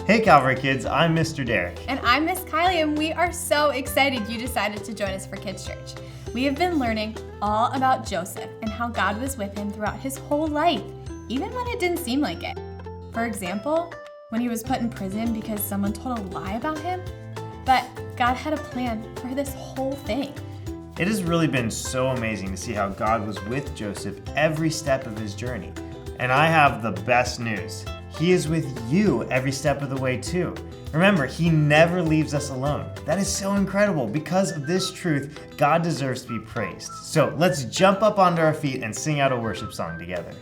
Hey Calvary Kids, I'm Mr. Derek. And I'm Miss Kylie, and we are so excited you decided to join us for Kids Church. We have been learning all about Joseph and how God was with him throughout his whole life, even when it didn't seem like it. For example, when he was put in prison because someone told a lie about him. But God had a plan for this whole thing. It has really been so amazing to see how God was with Joseph every step of his journey. And I have the best news. He is with you every step of the way too. Remember, he never leaves us alone. That is so incredible. Because of this truth, God deserves to be praised. So let's jump up onto our feet and sing out a worship song together.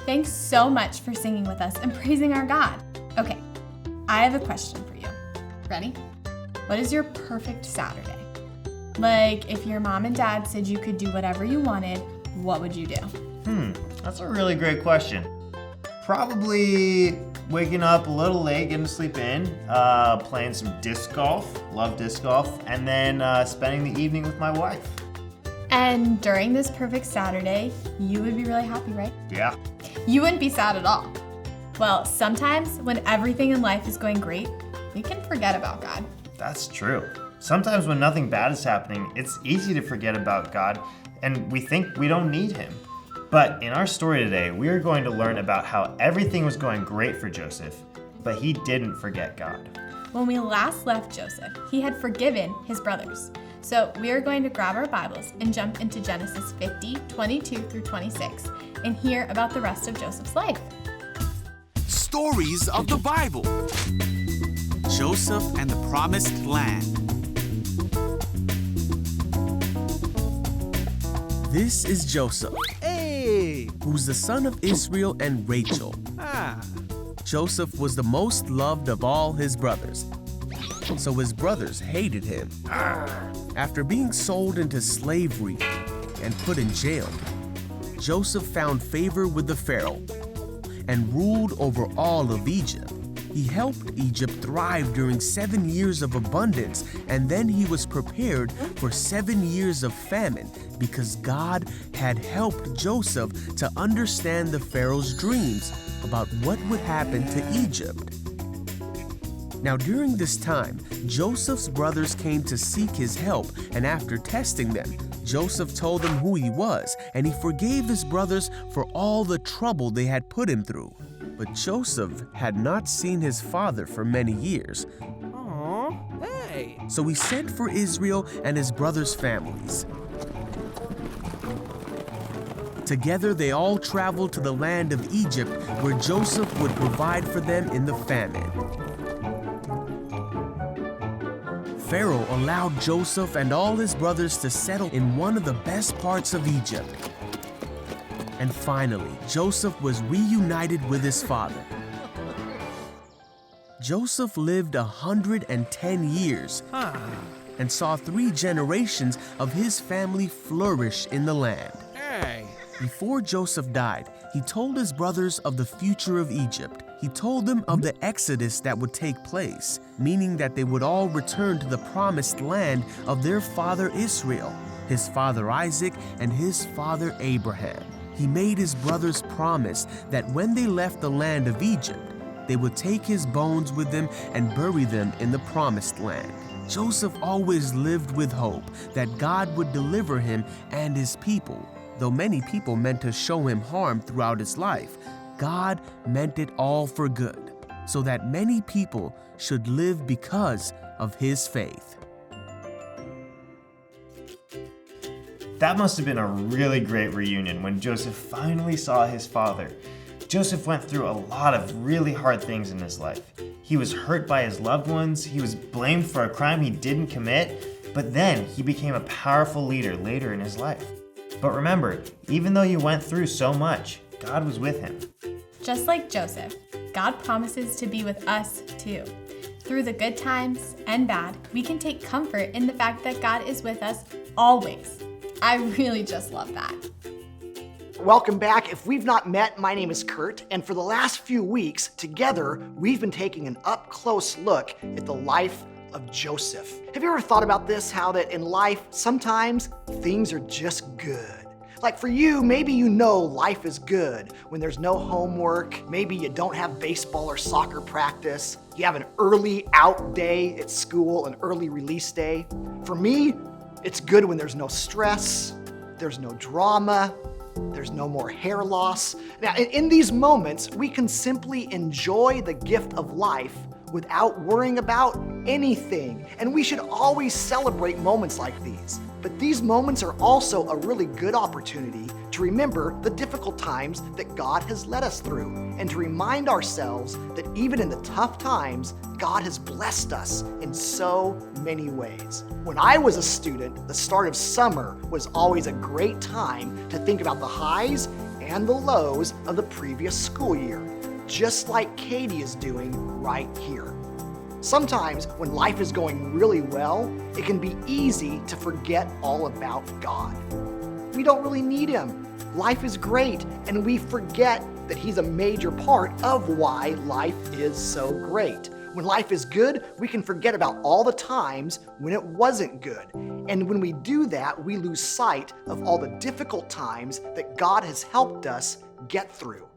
Thanks so much for singing with us and praising our God. Okay, I have a question for you. Ready? What is your perfect Saturday? Like, if your mom and dad said you could do whatever you wanted, what would you do? That's a really great question. Probably waking up a little late, getting to sleep in, playing some disc golf, love disc golf, and then spending the evening with my wife. And during this perfect Saturday, you would be really happy, right? Yeah. You wouldn't be sad at all. Well, sometimes when everything in life is going great, we can forget about God. That's true. Sometimes when nothing bad is happening, it's easy to forget about God, and we think we don't need him. But in our story today, we are going to learn about how everything was going great for Joseph, but he didn't forget God. When we last left Joseph, he had forgiven his brothers. So we are going to grab our Bibles and jump into Genesis 50, 22 through 26, and hear about the rest of Joseph's life. Stories of the Bible. Joseph and the Promised Land. This is Joseph, Hey! who's the son of Israel and Rachel. Joseph was the most loved of all his brothers, so his brothers hated him. After being sold into slavery and put in jail, Joseph found favor with the Pharaoh and ruled over all of Egypt. He helped Egypt thrive during 7 years of abundance, and then he was prepared for 7 years of famine because God had helped Joseph to understand the Pharaoh's dreams about what would happen to Egypt. Now, during this time, Joseph's brothers came to seek his help, and after testing them, Joseph told them who he was, and he forgave his brothers for all the trouble they had put him through. But Joseph had not seen his father for many years. Hey! So he sent for Israel and his brothers' families. Together they all traveled to the land of Egypt, where Joseph would provide for them in the famine. Pharaoh allowed Joseph and all his brothers to settle in one of the best parts of Egypt. And finally, Joseph was reunited with his father. Joseph lived 110 years and saw 3 generations of his family flourish in the land. Hey! Before Joseph died, he told his brothers of the future of Egypt. He told them of the exodus that would take place, meaning that they would all return to the promised land of their father Israel, his father Isaac, and his father Abraham. He made his brothers promise that when they left the land of Egypt, they would take his bones with them and bury them in the promised land. Joseph always lived with hope that God would deliver him and his people. Though many people meant to show him harm throughout his life, God meant it all for good, so that many people should live because of his faith. That must have been a really great reunion when Joseph finally saw his father. Joseph went through a lot of really hard things in his life. He was hurt by his loved ones, he was blamed for a crime he didn't commit, but then he became a powerful leader later in his life. But remember, even though you went through so much, God was with him. Just like Joseph, God promises to be with us too. Through the good times and bad, we can take comfort in the fact that God is with us always. I really just love that. Welcome back. If we've not met, my name is Kurt, and for the last few weeks, together, we've been taking an up-close look at the life of Joseph. Have you ever thought about this, how that in life, sometimes things are just good? Like for you, maybe you know life is good when there's no homework, maybe you don't have baseball or soccer practice, you have an early out day at school, an early release day. For me, it's good when there's no stress, there's no drama, there's no more hair loss. Now, in these moments, we can simply enjoy the gift of life without worrying about anything. And we should always celebrate moments like these. But these moments are also a really good opportunity to remember the difficult times that God has led us through and to remind ourselves that even in the tough times, God has blessed us in so many ways. When I was a student, the start of summer was always a great time to think about the highs and the lows of the previous school year, just like Katie is doing right here. Sometimes when life is going really well, it can be easy to forget all about God. We don't really need Him. Life is great, and we forget that He's a major part of why life is so great. When life is good, we can forget about all the times when it wasn't good. And when we do that, we lose sight of all the difficult times that God has helped us get through.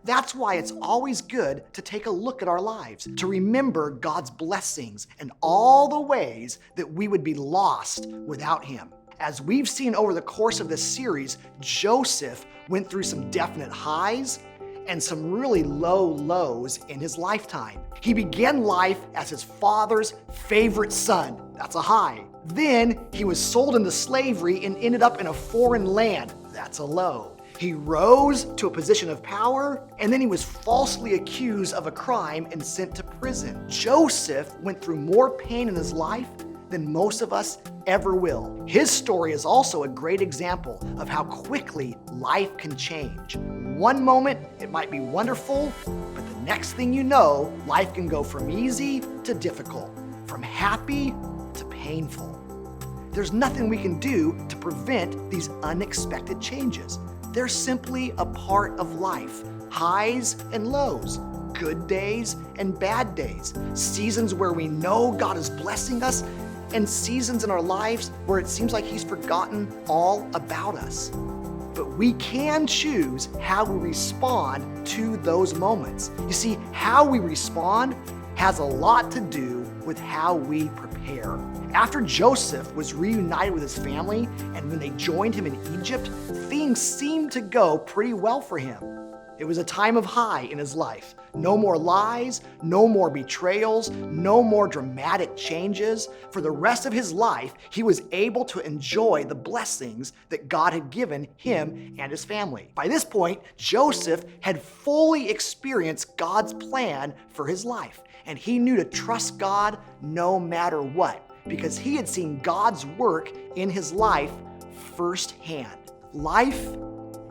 That's why it's always good to take a look at our lives, to remember God's blessings and all the ways that we would be lost without Him. As we've seen over the course of this series, Joseph went through some definite highs and some really low lows in his lifetime. He began life as his father's favorite son. That's a high. Then he was sold into slavery and ended up in a foreign land. That's a low. He rose to a position of power, and then he was falsely accused of a crime and sent to prison. Joseph went through more pain in his life than most of us ever will. His story is also a great example of how quickly life can change. One moment, it might be wonderful, but the next thing you know, life can go from easy to difficult, from happy to painful. There's nothing we can do to prevent these unexpected changes. They're simply a part of life, highs and lows, good days and bad days, seasons where we know God is blessing us, and seasons in our lives where it seems like He's forgotten all about us. But we can choose how we respond to those moments. You see, how we respond has a lot to do with how we prepare. After Joseph was reunited with his family and when they joined him in Egypt, things seemed to go pretty well for him. It was a time of high in his life. No more lies, no more betrayals, no more dramatic changes. For the rest of his life, he was able to enjoy the blessings that God had given him and his family. By this point, Joseph had fully experienced God's plan for his life, and he knew to trust God no matter what, because he had seen God's work in his life firsthand. Life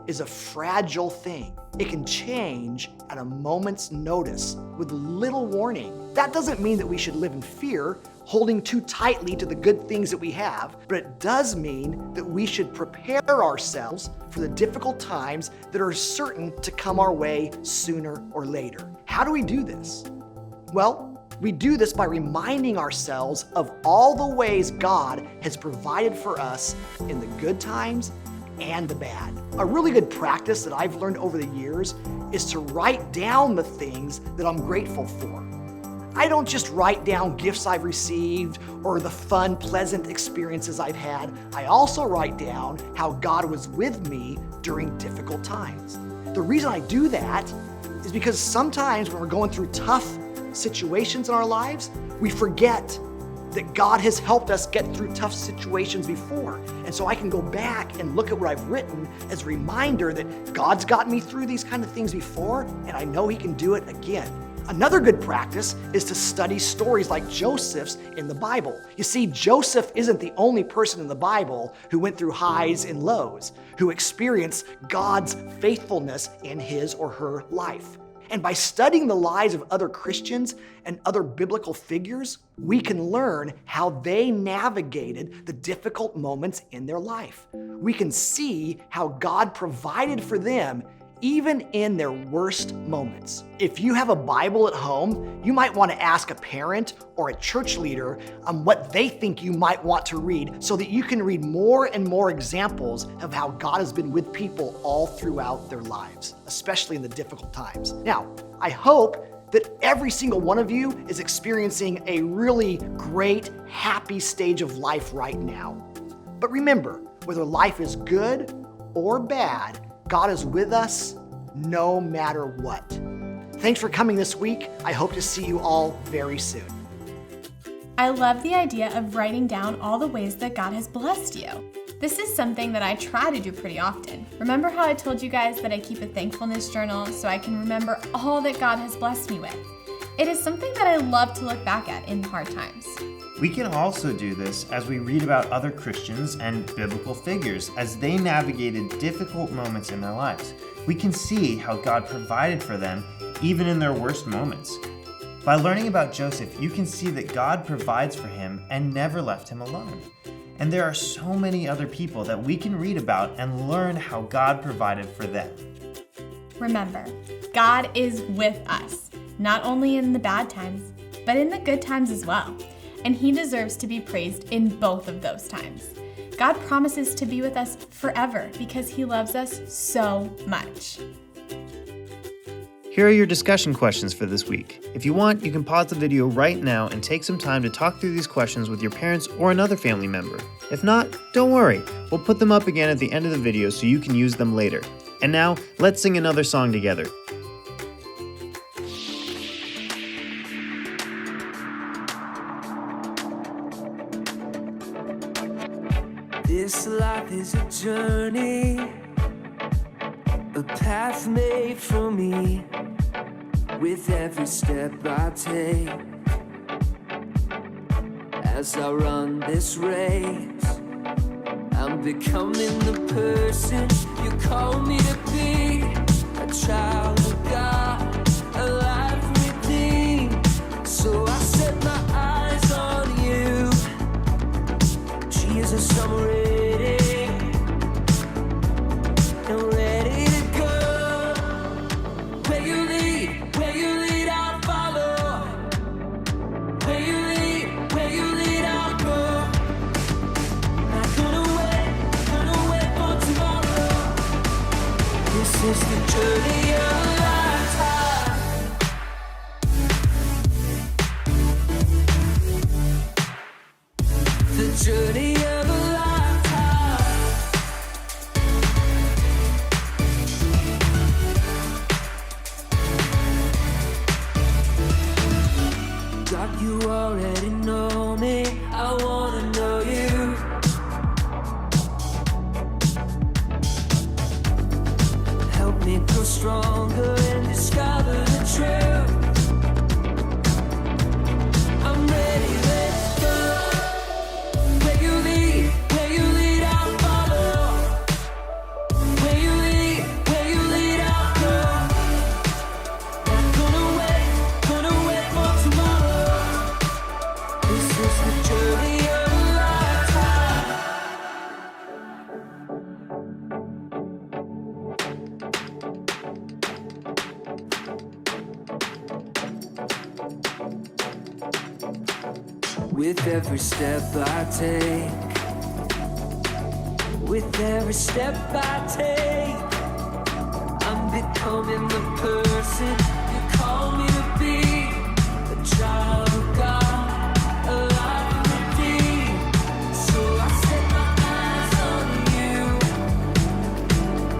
is a fragile thing. It can change at a moment's notice with little warning. That doesn't mean that we should live in fear, holding too tightly to the good things that we have, but it does mean that we should prepare ourselves for the difficult times that are certain to come our way sooner or later. How do we do this? Well, we do this by reminding ourselves of all the ways God has provided for us in the good times and the bad. A really good practice that I've learned over the years is to write down the things that I'm grateful for. I don't just write down gifts I've received or the fun, pleasant experiences I've had. I also write down how God was with me during difficult times. The reason I do that is because sometimes when we're going through tough situations in our lives, we forget that God has helped us get through tough situations before. And so I can go back and look at what I've written as a reminder that God's gotten me through these kind of things before, and I know He can do it again. Another good practice is to study stories like Joseph's in the Bible. You see, Joseph isn't the only person in the Bible who went through highs and lows, who experienced God's faithfulness in his or her life. And by studying the lives of other Christians and other biblical figures, we can learn how they navigated the difficult moments in their life. We can see how God provided for them even in their worst moments. If you have a Bible at home, you might want to ask a parent or a church leader on what they think you might want to read so that you can read more and more examples of how God has been with people all throughout their lives, especially in the difficult times. Now, I hope that every single one of you is experiencing a really great, happy stage of life right now. But remember, whether life is good or bad, God is with us no matter what. Thanks for coming this week. I hope to see you all very soon. I love the idea of writing down all the ways that God has blessed you. This is something that I try to do pretty often. Remember how I told you guys that I keep a thankfulness journal so I can remember all that God has blessed me with? It is something that I love to look back at in hard times. We can also do this as we read about other Christians and biblical figures as they navigated difficult moments in their lives. We can see how God provided for them even in their worst moments. By learning about Joseph, you can see that God provides for him and never left him alone. And there are so many other people that we can read about and learn how God provided for them. Remember, God is with us, not only in the bad times, but in the good times as well. And He deserves to be praised in both of those times. God promises to be with us forever because He loves us so much. Here are your discussion questions for this week. If you want, you can pause the video right now and take some time to talk through these questions with your parents or another family member. If not, don't worry. We'll put them up again at the end of the video so you can use them later. And now, let's sing another song together. This life is a journey, a path made for me. With every step I take, as I run this race, I'm becoming the person you call me to be. A child of God, a life redeemed. So I set my eyes on you, Jesus, I'm ready, and ready to go. Where you lead, I'll follow. Where you lead, I'll go. Not gonna wait for tomorrow. This is the journey of a lifetime. The journey of a lifetime. God, you already know me. I wanna know you. Help me grow stronger and discover the truth. I'm ready, let's go. Where you lead, I'll follow. Where you lead, I'll go. Not gonna wait for tomorrow. This is the journey of a lifetime. With every step I take, with every step I take, I'm becoming the person you call me to be. A child of God, a life redeemed. So I set my eyes on you,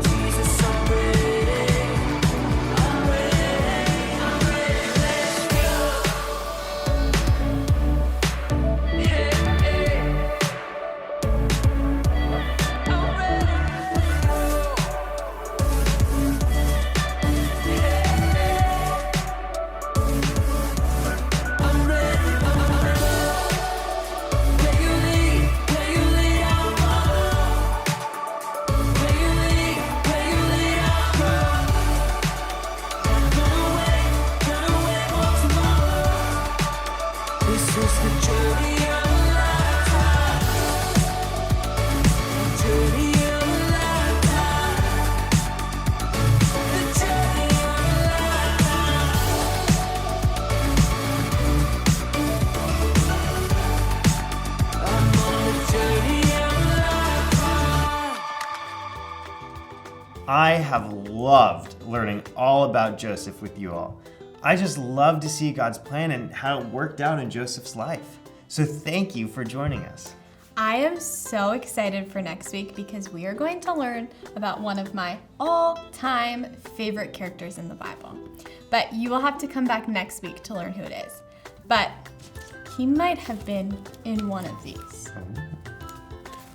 Jesus, I'm ready, let's go. Hey, hey. I'm ready to go. I'm ready. Where you lead, I'll follow. Where you lead, I'll go. Gonna wait for tomorrow. This is the journey of a lifetime. Journey of a lifetime. The journey of a lifetime. I'm on the journey of a lifetime. I have loved learning all about Joseph with you all. I just love to see God's plan and how it worked out in Joseph's life. So thank you for joining us. I am so excited for next week because we are going to learn about one of my all-time favorite characters in the Bible. But you will have to come back next week to learn who it is. But he might have been in one of these.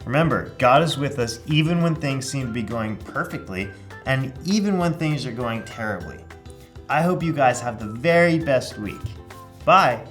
Remember, God is with us even when things seem to be going perfectly and even when things are going terribly. I hope you guys have the very best week. Bye.